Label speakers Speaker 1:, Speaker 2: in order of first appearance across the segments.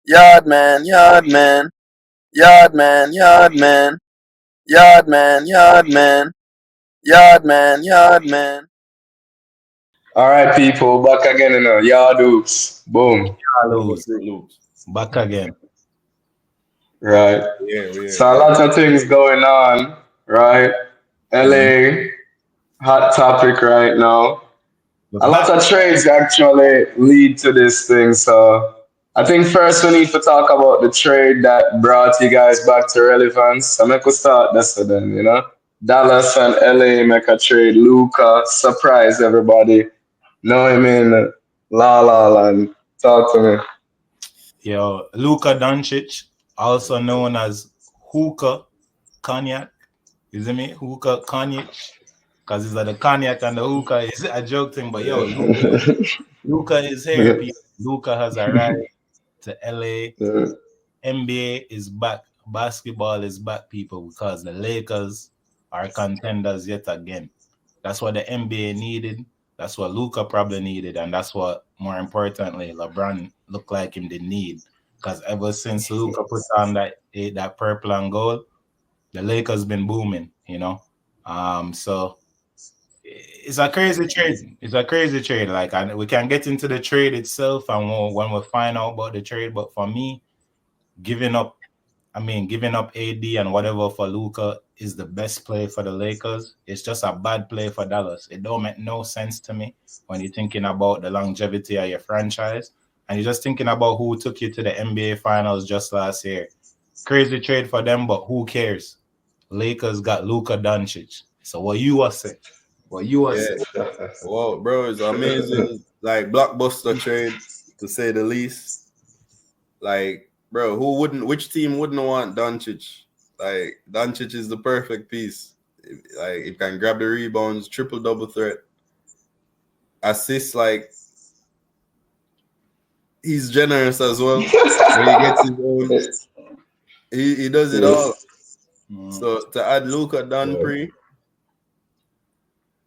Speaker 1: Yard man, yard man, yard man, yard man, yard man, yard man, yard man, yard man.
Speaker 2: All right, people, back again in a YaadHoopz. Boom.
Speaker 3: Hello,
Speaker 4: Fruit Loops.
Speaker 3: back again.
Speaker 2: Right.
Speaker 4: Yeah,
Speaker 2: So a lot of things going on, right?
Speaker 3: Mhm.
Speaker 2: LA, hot topic right now.
Speaker 3: We're
Speaker 2: A lot
Speaker 3: back.
Speaker 2: of trades actually lead to this thing. So I think first we need to talk about the trade that brought you guys back to relevance. So make us start this then. Dallas and LA make a trade. Luka surprise everybody. Know him in La La Land. Talk to me.
Speaker 3: Yo, Luka Doncic, also known as Hookah Cognac. You see me? Hookah Cognac. Because it's like the cognac and the hookah is a joke thing. But yo, Luka is here, people. Luka has arrived to LA. NBA is back. Basketball is back, people, because the Lakers are contenders yet again. That's what the NBA needed. That's what Luka probably needed, and that's what, more importantly, LeBron looked like him did need. Because ever since Luka put on that purple and gold, the Lakers been booming. So it's a crazy trade. It's a crazy trade. Like, and we can get into the trade itself, and when we find out about the trade. But for me, giving up giving up AD and whatever for Luka is the best play for the Lakers. It's just a bad play for Dallas. It don't make no sense to me when you're thinking about the longevity of your franchise and you're just thinking about who took you to the NBA Finals just last year. Crazy trade for them, but who cares? Lakers got Luka Doncic. So what you are saying? What you are saying?
Speaker 4: yeah. Well, bro, it's amazing. Like blockbuster trade, to say the least. Like, bro, which team wouldn't want Doncic? Like, Doncic is the perfect piece. Like, he can grab the rebounds, triple double threat, assists. Like, he's generous as well. When he gets his own, he does it all. So to add Luka Dunphy,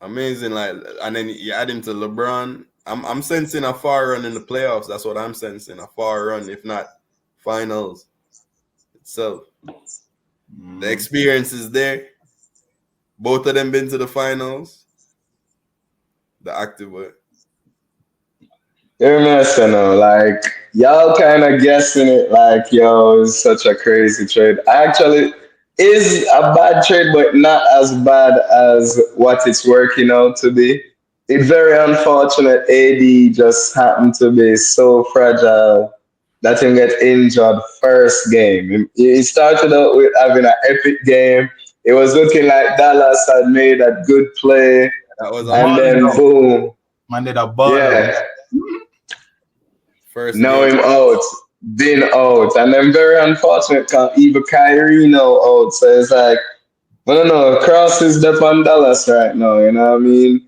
Speaker 4: amazing. Like, and then you add him to LeBron. I'm sensing a far run in the playoffs. That's what I'm sensing, a far run, if not finals itself. The experience is there. Both of them been to the finals. The active way.
Speaker 2: You're messing up. Like, y'all kind of guessing it like, yo, it's such a crazy trade. Actually, is a bad trade, but not as bad as what it's working out to be. It's very unfortunate. AD just happened to be so fragile that he get injured first game. He started out with having an epic game. It was looking like Dallas had made a good play,
Speaker 4: That was
Speaker 2: and
Speaker 3: Ball
Speaker 4: amazing.
Speaker 2: then
Speaker 3: out.
Speaker 2: boom,
Speaker 3: Man did a ball out.
Speaker 2: yeah.
Speaker 4: First
Speaker 2: Now
Speaker 4: game.
Speaker 2: him out, been out, and I'm very unfortunate because even Kyrie now out. So it's like, I don't know, cross is the on Dallas right now, you know what I mean?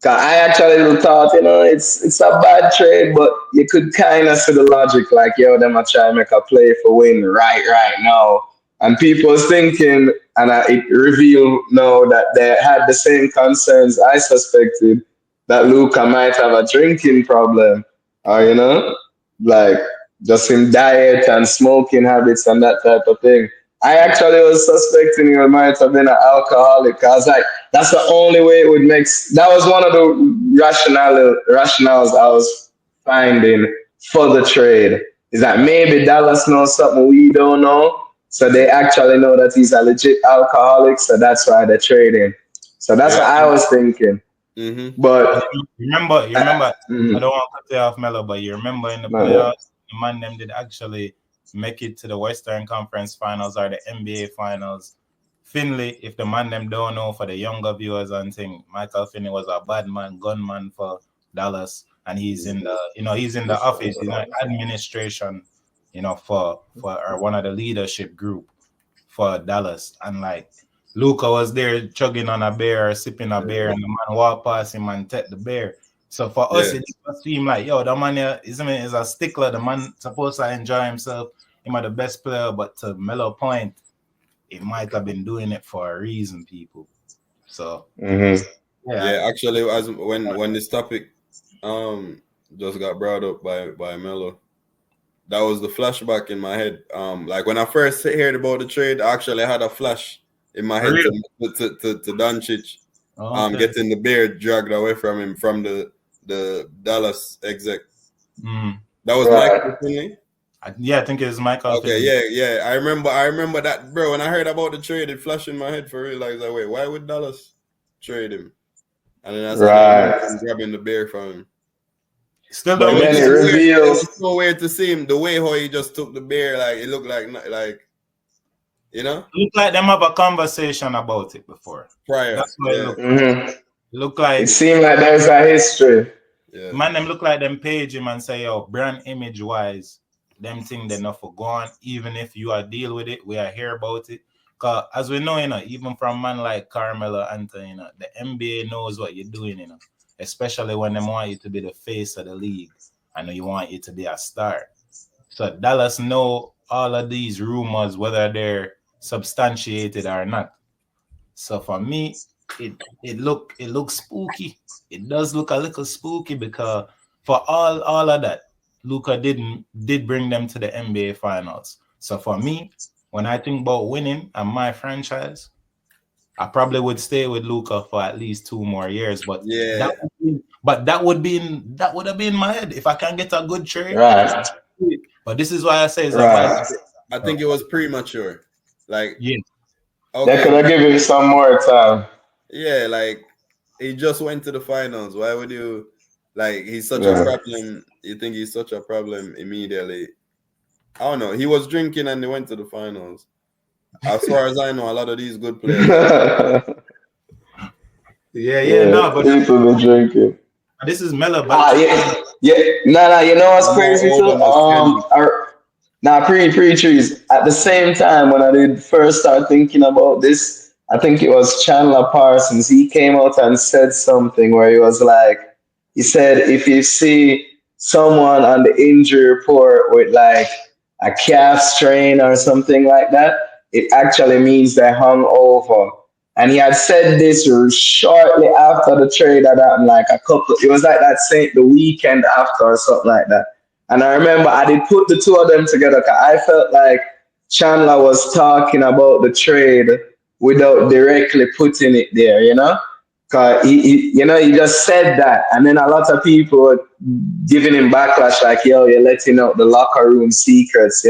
Speaker 2: 'Cause I actually thought, it's a bad trade, but you could kind of see the logic, like, yo, them are trying to make a play for win right now. And people was thinking, and it revealed now that they had the same concerns I suspected, that Luca might have a drinking problem, or, like just in diet and smoking habits and that type of thing. I actually was suspecting he might have been an alcoholic. I was like, that's the only way it would make. That was one of the rationales I was finding for the trade. Is that maybe Dallas knows something we don't know, so they actually know that he's a legit alcoholic, so that's why they're trading. So that's
Speaker 4: Yeah.
Speaker 2: what I was thinking.
Speaker 4: Mm-hmm.
Speaker 2: But
Speaker 3: You remember, I
Speaker 2: mm,
Speaker 3: don't want to cut you off, Mello, but you remember in the
Speaker 2: no,
Speaker 3: playoffs, the man them did actually make it to the Western Conference Finals or the NBA Finals. Finley, if the man them don't know, for the younger viewers and thing, Michael Finley was a bad man, gunman for Dallas, and he's in the office, he's in administration, for or one of the leadership group for Dallas, and like Luca was there chugging on a beer or sipping a beer, and the man walked past him and take the beer. So for us,
Speaker 4: Yeah.
Speaker 3: it just seemed like, yo, the man here is a stickler. The man supposed to enjoy himself. He might the best player, but to Melo point, he might have been doing it for a reason, people. So
Speaker 2: mhm.
Speaker 3: yeah,
Speaker 4: Yeah. Actually, as when this topic just got brought up by Mello, that was the flashback in my head. Like when I first heard about the trade, I actually had a flash in my head to Doncic, getting the beard dragged away from him from the Dallas exec. That was Michael Finley.
Speaker 3: Yeah, I think it was Michael.
Speaker 4: Okay, yeah. I remember that, bro. When I heard about the trade, it flashed in my head for real. Like, wait, why would Dallas trade him? And then I started grabbing the beer from him.
Speaker 3: Still
Speaker 2: but
Speaker 3: don't
Speaker 2: then it
Speaker 3: weird.
Speaker 2: reveals.
Speaker 4: It's so weird to see him. The way how he just took the beer, like it looked like you know.
Speaker 3: Look like them have a conversation about it before.
Speaker 4: Prior,
Speaker 3: that's what it look like.
Speaker 2: Mm-hmm.
Speaker 3: Look like
Speaker 2: it seemed like there's a history.
Speaker 4: Yeah.
Speaker 3: Man, them look like them page him and say, yo, brand image wise, them thing they not for gone. Even if you are deal with it, we are here about it. Cause as we know, even from man like Carmelo Anthony, the NBA knows what you're doing, especially when they want you to be the face of the league. I know you want you to be a star. So Dallas know all of these rumors, whether they're substantiated or not. So for me, it looks spooky. It does look a little spooky because for all of that, Luka did bring them to the NBA Finals. So for me, when I think about winning and my franchise, I probably would stay with Luka for at least 2 more years. But
Speaker 4: yeah,
Speaker 3: that would have been my head if I can get a good trade.
Speaker 2: Right.
Speaker 3: But this is why I say it's
Speaker 4: I think it was premature. Like,
Speaker 3: yeah.
Speaker 2: Okay. They could have given him some more time.
Speaker 4: Yeah, like he just went to the finals. Why would you he's such a problem? You think he's such a problem immediately? I don't know. He was drinking and they went to the finals. As far as I know, a lot of these good players.
Speaker 3: No, but
Speaker 2: people be drinking.
Speaker 3: This is Mello.
Speaker 2: No. You know what's crazy too? Pre-Treez. At the same time, when I did first start thinking about this, I think it was Chandler Parsons. He came out and said something where he said, if you see someone on the injury report with like a calf strain or something like that, it actually means they're hung over. And he had said this shortly after the trade that happened, it was like the weekend after or something like that. And I remember I did put the two of them together because I felt like Chandler was talking about the trade without directly putting it there, Because he just said that. And then a lot of people were giving him backlash like, yo, you're letting out the locker room secrets,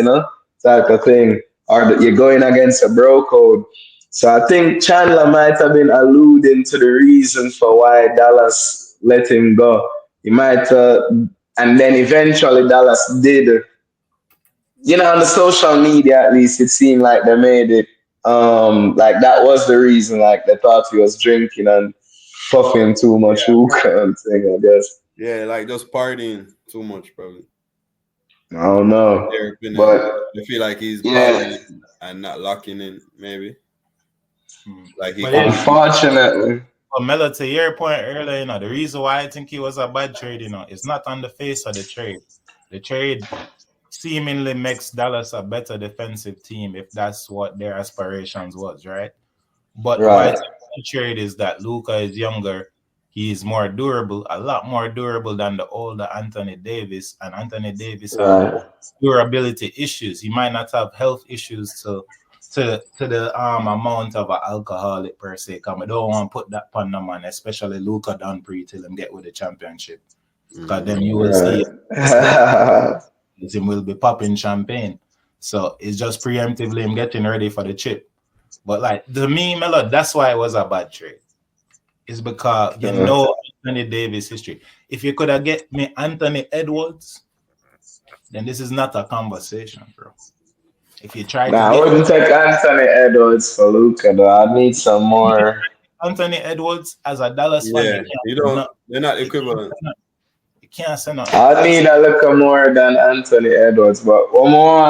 Speaker 2: type of thing. Or that you're going against a bro code. So I think Chandler might have been alluding to the reason for why Dallas let him go. He might, and then eventually Dallas did. On the social media at least, it seemed like they made it. Like that was the reason. Like they thought he was drinking and puffing too much hookah and thing, I guess.
Speaker 4: Yeah, like just partying too much, probably.
Speaker 2: I don't know, but
Speaker 4: I feel like he's partying and not locking in, maybe. Like
Speaker 2: unfortunately.
Speaker 3: But Mello, to your point earlier, the reason why I think he was a bad trade, it's not on the face of the trade. The trade seemingly makes Dallas a better defensive team if that's what their aspirations was, right? But why I think the trade is that Luka is younger. He is more durable, a lot more durable than the older Anthony Davis. And Anthony Davis has durability issues. He might not have health issues to the amount of an alcoholic per se. Because we don't want to put that on the man, especially Luka Doncic till him get with the championship. Because then you will see him will be popping champagne. So it's just preemptively him getting ready for the chip. But to me, Mello, that's why it was a bad trade. It's because Anthony Davis history. If you could have get me Anthony Edwards, then this is not a conversation, bro. If you try
Speaker 2: I wouldn't take Anthony Edwards for Luka, though. I'd need some more.
Speaker 3: Anthony Edwards as a Dallas fan,
Speaker 4: they're not equivalent.
Speaker 3: You can't say nothing.
Speaker 2: I need a little more than Anthony Edwards, but one more